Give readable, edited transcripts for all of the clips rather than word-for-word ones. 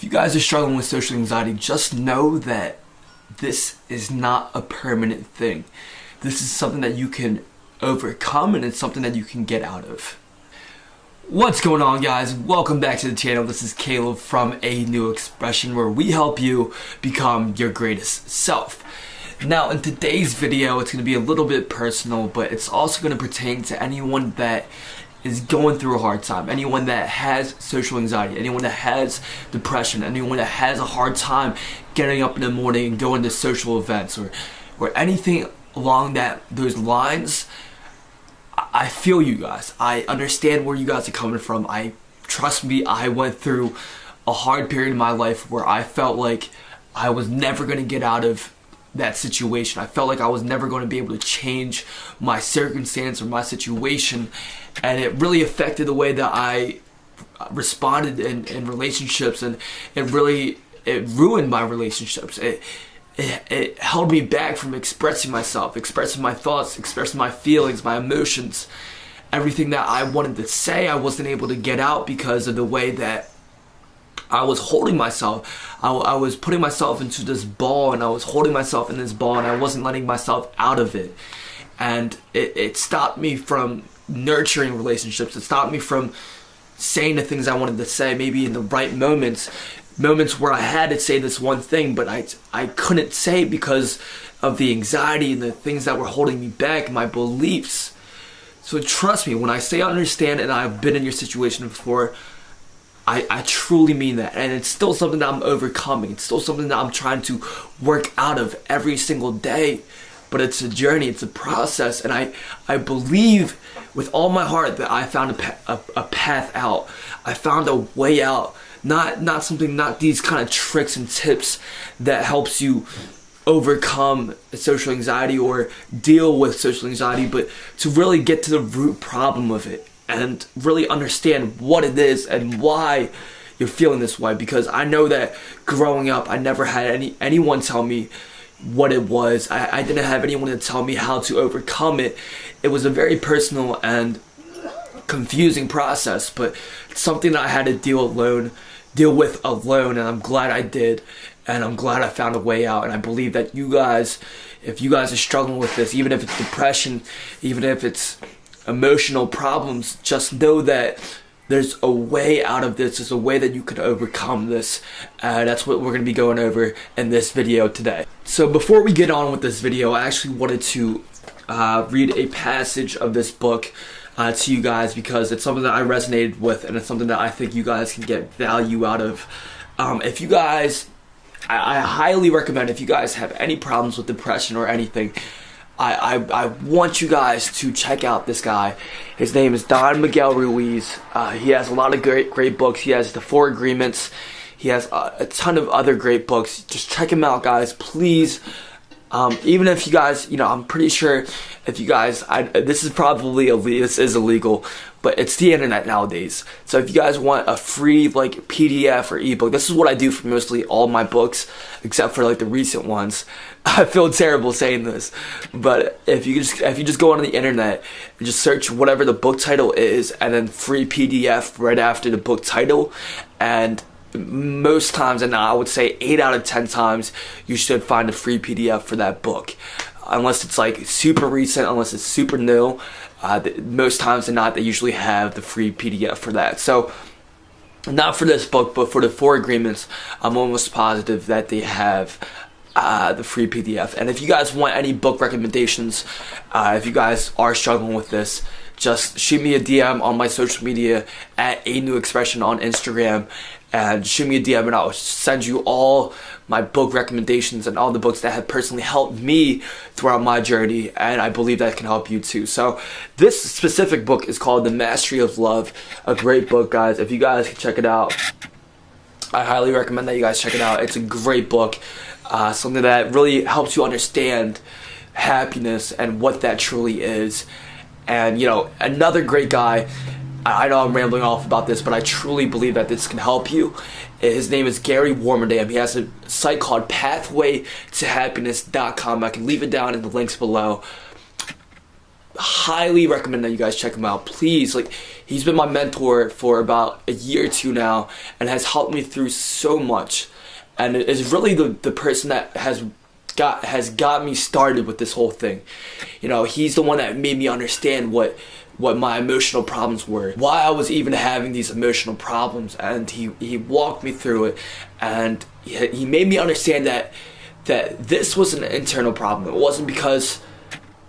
you guys are struggling with social anxiety, just know that this is not a permanent thing. This is something that you can overcome, and it's something that you can get out of. What's going on, guys? Welcome back to the channel. This is Caleb from A New Expression, where we help you become your greatest self. Now, in today's video, it's going to be a little bit personal, but it's also going to pertain to anyone that is going through a hard time, anyone that has social anxiety, anyone that has depression, anyone that has a hard time getting up in the morning and going to social events or anything along those lines. I feel you guys. I understand where you guys are coming from. Trust me, I went through a hard period in my life where I felt like I was never going to get out of that situation. I felt like I was never going to be able to change my circumstance or my situation, and it really affected the way that I responded in relationships, and it ruined my relationships. It held me back from expressing myself, expressing my thoughts, expressing my feelings, my emotions. Everything that I wanted to say, I wasn't able to get out because of the way that I was holding myself. I was putting myself into this ball, and I was holding myself in this ball, and I wasn't letting myself out of it. And it stopped me from nurturing relationships. It stopped me from saying the things I wanted to say, maybe in the right moments where I had to say this one thing, but I couldn't say it because of the anxiety and the things that were holding me back, my beliefs. So trust me, when I say I understand and I've been in your situation before, I truly mean that. And it's still something that I'm overcoming. It's still something that I'm trying to work out of every single day. But it's a journey, it's a process, and I believe with all my heart that I found a path out. I found a way out. Not these kind of tricks and tips that helps you overcome social anxiety or deal with social anxiety, but to really get to the root problem of it and really understand what it is and why you're feeling this way. Because I know that growing up, I never had anyone tell me what it was. I didn't have anyone to tell me how to overcome it. It was a very personal and confusing process, but it's something that I had to deal with alone, and I'm glad I did, and I'm glad I found a way out. And I believe that you guys, if you guys are struggling with this, even if it's depression, even if it's emotional problems, just know that there's a way out of this. There's a way that you can overcome this. That's what we're going to be going over in this video today. So before we get on with this video, I actually wanted to read a passage of this book to you guys, because it's something that I resonated with, and it's something that I think you guys can get value out of. If you guys, I highly recommend, if you guys have any problems with depression or anything, I want you guys to check out this guy. His name is Don Miguel Ruiz. He has a lot of great books. He has The 4 Agreements. He has a ton of other great books. Just check him out, guys, please. Even if you guys, I'm pretty sure if you guys, this is illegal, but it's the internet nowadays. So if you guys want a free PDF or ebook, this is what I do for mostly all my books, except for the recent ones. I feel terrible saying this, but if you just go on the internet and just search whatever the book title is, and then free PDF right after the book title, and most times, and I would say 8 out of 10 times, you should find a free PDF for that book. Unless it's super recent, unless it's super new, most times than not, they usually have the free PDF for that. So, not for this book, but for the 4 Agreements, I'm almost positive that they have the free PDF. And if you guys want any book recommendations, if you guys are struggling with this, just shoot me a DM on my social media at A New Expression on Instagram, and shoot me a DM, and I'll send you all my book recommendations and all the books that have personally helped me throughout my journey, and I believe that can help you too. So this specific book is called The Mastery of Love, a great book, guys. If you guys can check it out, I highly recommend that you guys check it out. It's a great book, something that really helps you understand happiness and what that truly is. And another great guy, I know I'm rambling off about this, but I truly believe that this can help you. His name is Gary Warmerdam. He has a site called pathwaytohappiness.com. I can leave it down in the links below. highly recommend that you guys check him out. Please, like, he's been my mentor for about a year or two now and has helped me through so much, and is really the person that has got me started with this whole thing. You know, he's the one that made me understand what my emotional problems were, why I was even having these emotional problems, and he walked me through it, and he made me understand that this was an internal problem. It wasn't because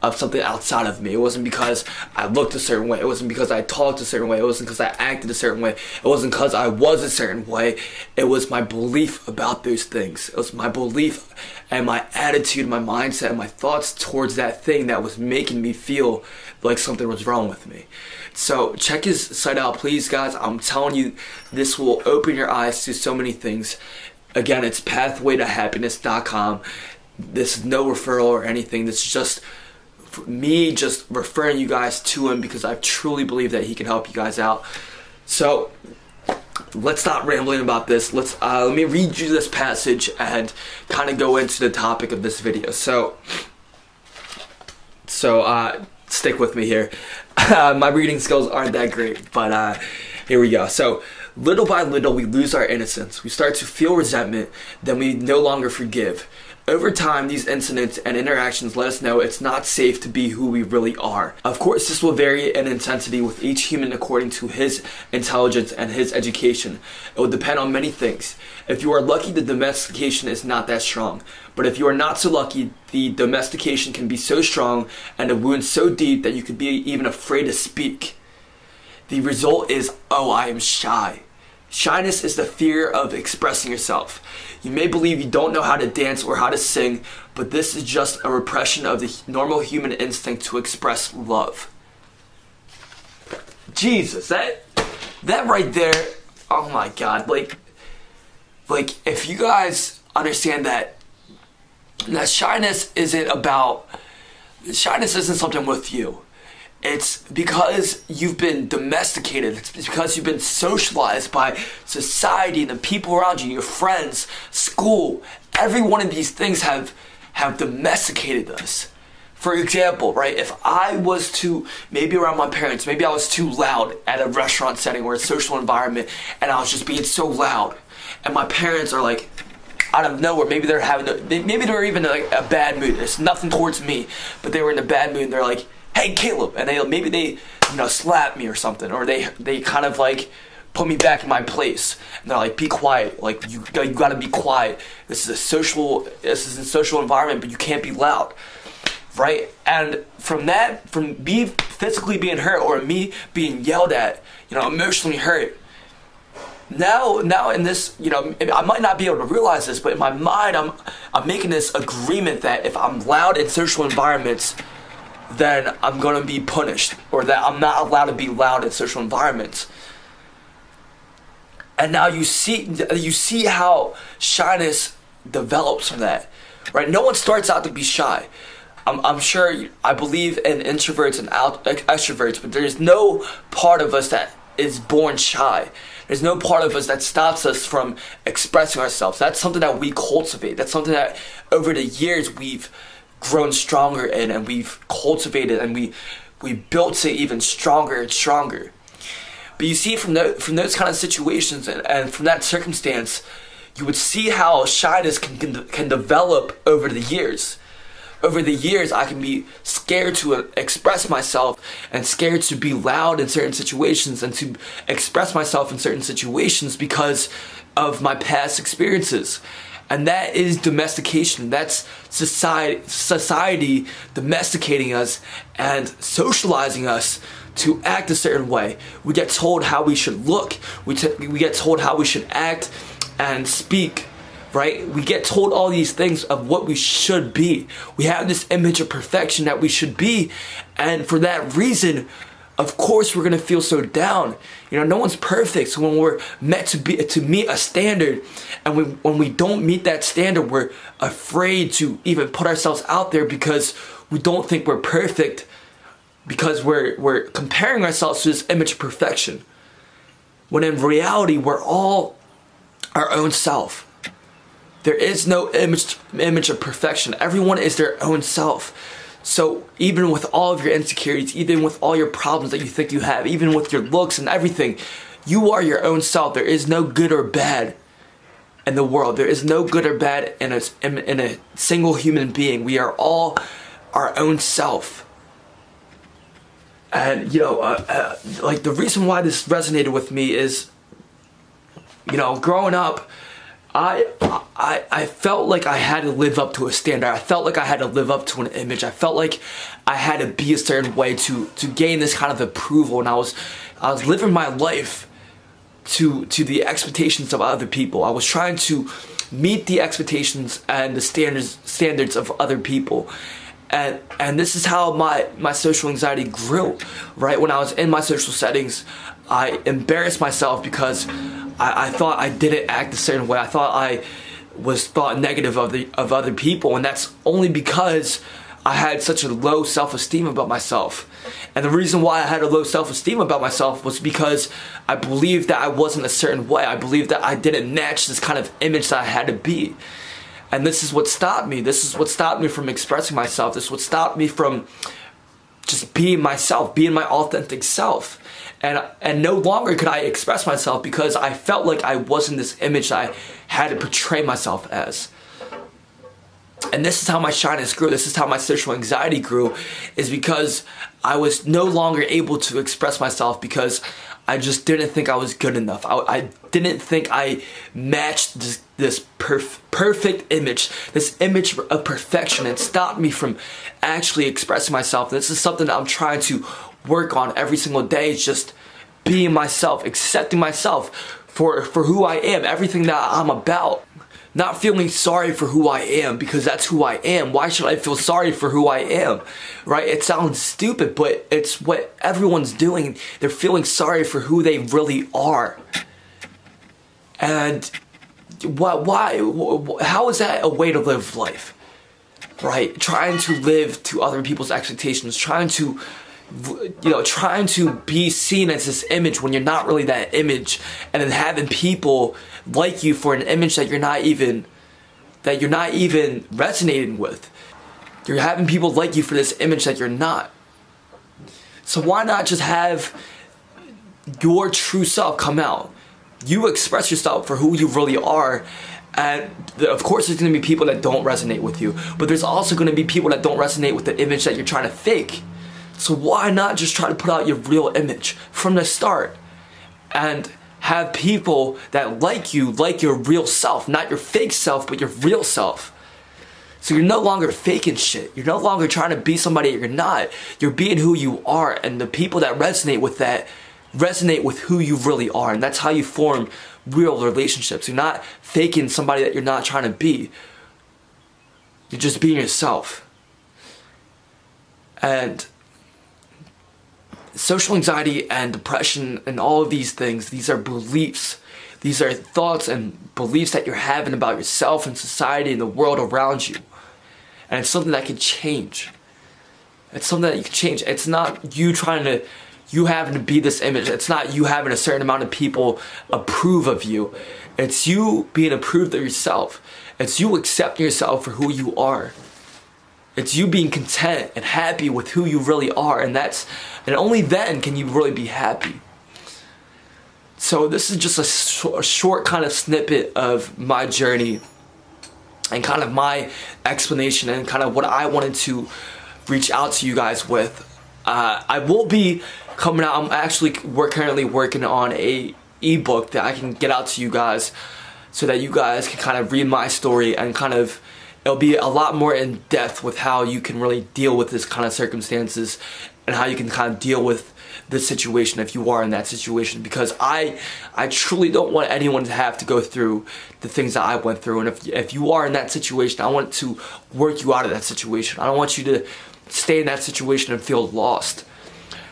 of something outside of me. It wasn't because I looked a certain way. It wasn't because I talked a certain way. It wasn't because I acted a certain way. It wasn't because I was a certain way. It was my belief about those things. It was my belief and my attitude, my mindset, and my thoughts towards that thing that was making me feel like something was wrong with me. So check his site out, please, guys. I'm telling you, this will open your eyes to so many things. Again, it's pathwaytohappiness.com. This is no referral or anything. This is just me just referring you guys to him because I truly believe that he can help you guys out. So let's stop rambling about this. Let me read you this passage and kind of go into the topic of this video. So stick with me here. My reading skills aren't that great, but here we go. So, little by little we lose our innocence. We start to feel resentment, then we no longer forgive. Over time, these incidents and interactions let us know it's not safe to be who we really are. Of course, this will vary in intensity with each human according to his intelligence and his education. It will depend on many things. If you are lucky, the domestication is not that strong. But if you are not so lucky, the domestication can be so strong and the wound so deep that you could be even afraid to speak. The result is, oh, I am shy. Shyness is the fear of expressing yourself. You may believe you don't know how to dance or how to sing, but this is just a repression of the normal human instinct to express love. Jesus, that right there, oh my God, like if you guys understand that shyness isn't something with you. It's because you've been domesticated. It's because you've been socialized by society and the people around you, your friends, school. Every one of these things have domesticated us. For example, right, if I was to, maybe around my parents, maybe I was too loud at a restaurant setting or a social environment, and I was just being so loud, and my parents are like, out of nowhere, maybe they're even in like a bad mood. There's nothing towards me, but they were in a bad mood, and they're like, hey, Caleb, and they slap me or something, or they kind of like put me back in my place, and they're like, be quiet, like you gotta be quiet. This is a social environment, but you can't be loud, right? And from me physically being hurt or me being yelled at, emotionally hurt. Now in this, I might not be able to realize this, but in my mind, I'm making this agreement that if I'm loud in social environments, then I'm gonna be punished, or that I'm not allowed to be loud in social environments. And now you see how shyness develops from that, right? No one starts out to be shy. I'm sure, I believe in introverts and extroverts, but there's no part of us that is born shy. There's no part of us that stops us from expressing ourselves. That's something that we cultivate. That's something that over the years we've grown stronger in, and we've cultivated, and we built it even stronger and stronger. But you see, from those kind of situations and from that circumstance, you would see how shyness can develop over the years. Over the years, I can be scared to express myself and scared to be loud in certain situations and to express myself in certain situations because of my past experiences. And that is domestication. That's society domesticating us and socializing us to act a certain way. We get told how we should look. We get told how we should act and speak, right? We get told all these things of what we should be. We have this image of perfection that we should be. And for that reason, of course, we're gonna feel so down. No one's perfect. So when we're meant to meet a standard, and when we don't meet that standard, we're afraid to even put ourselves out there because we don't think we're perfect, because we're comparing ourselves to this image of perfection. When in reality, we're all our own self. There is no image of perfection. Everyone is their own self. So even with all of your insecurities, even with all your problems that you think you have, even with your looks and everything, you are your own self. There is no good or bad in the world. There is no good or bad in a single human being. We are all our own self. And like the reason why this resonated with me is, growing up, I felt like I had to live up to a standard. I felt like I had to live up to an image. I felt like I had to be a certain way to gain this kind of approval. And I was living my life to the expectations of other people. I was trying to meet the expectations and the standards of other people. And this is how my social anxiety grew, right? When I was in my social settings, I embarrassed myself because I thought I didn't act a certain way. I thought I was thought negative of other people, and that's only because I had such a low self-esteem about myself. And the reason why I had a low self-esteem about myself was because I believed that I wasn't a certain way. I believed that I didn't match this kind of image that I had to be. And this is what stopped me. This is what stopped me from expressing myself. This is what stopped me from just being myself, being my authentic self. And no longer could I express myself because I felt like I wasn't this image I had to portray myself as. And this is how my shyness grew. This is how my social anxiety grew, is because I was no longer able to express myself because I just didn't think I was good enough. I didn't think I matched this perfect image, this image of perfection. It stopped me from actually expressing myself. This is something that I'm trying to work on every single day. It's just being myself, accepting myself for who I am, everything that I'm about. Not feeling sorry for who I am, because that's who I am. Why should I feel sorry for who I am, right? It sounds stupid, but it's what everyone's doing. They're feeling sorry for who they really are. And why? How is that a way to live life, right? Trying to live to other people's expectations, trying to be seen as this image when you're not really that image, and then having people like you for an image that you're not even resonating with. You're having people like you for this image that you're not. So why not just have your true self come out? You express yourself for who you really are. And of course there's going to be people that don't resonate with you, but there's also going to be people that don't resonate with the image that you're trying to fake. So why not just try to put out your real image from the start and have people that like you, like your real self, not your fake self, but your real self. So you're no longer faking shit. You're no longer trying to be somebody that you're not. You're being who you are, and the people that resonate with that resonate with who you really are, and that's how you form real relationships. You're not faking somebody that you're not trying to be. You're just being yourself. And social anxiety and depression and all of these things, these are beliefs. These are thoughts and beliefs that you're having about yourself and society and the world around you. And it's something that can change. It's something that you can change. It's not you having to be this image. It's not you having a certain amount of people approve of you. It's you being approved of yourself. It's you accepting yourself for who you are. It's you being content and happy with who you really are, and only then can you really be happy. So this is just a short kind of snippet of my journey and kind of my explanation and kind of what I wanted to reach out to you guys with. I will be coming out. I'm actually currently working on a ebook that I can get out to you guys so that you guys can kind of read my story and kind of it'll be a lot more in depth with how you can really deal with this kind of circumstances and how you can kind of deal with this situation if you are in that situation, because I truly don't want anyone to have to go through the things that I went through. And if you are in that situation, I want to work you out of that situation. I don't want you to stay in that situation and feel lost,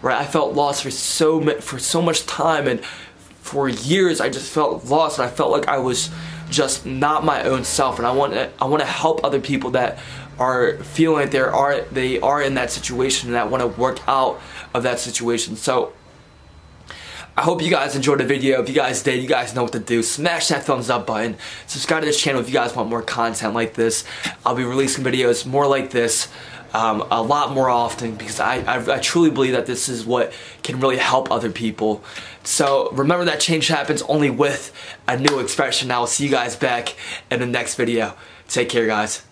right? I felt lost for so much time, and for years I just felt lost, and I felt like I was just not my own self. And I want to help other people that are feeling like they are in that situation and that want to work out of that situation. So I hope you guys enjoyed the video. If you guys did, you guys know what to do. Smash that thumbs up button. Subscribe to this channel if you guys want more content like this. I'll be releasing videos more like this a lot more often, because I truly believe that this is what can really help other people. So remember that change happens only with a new expression. I will see you guys back in the next video. Take care, guys.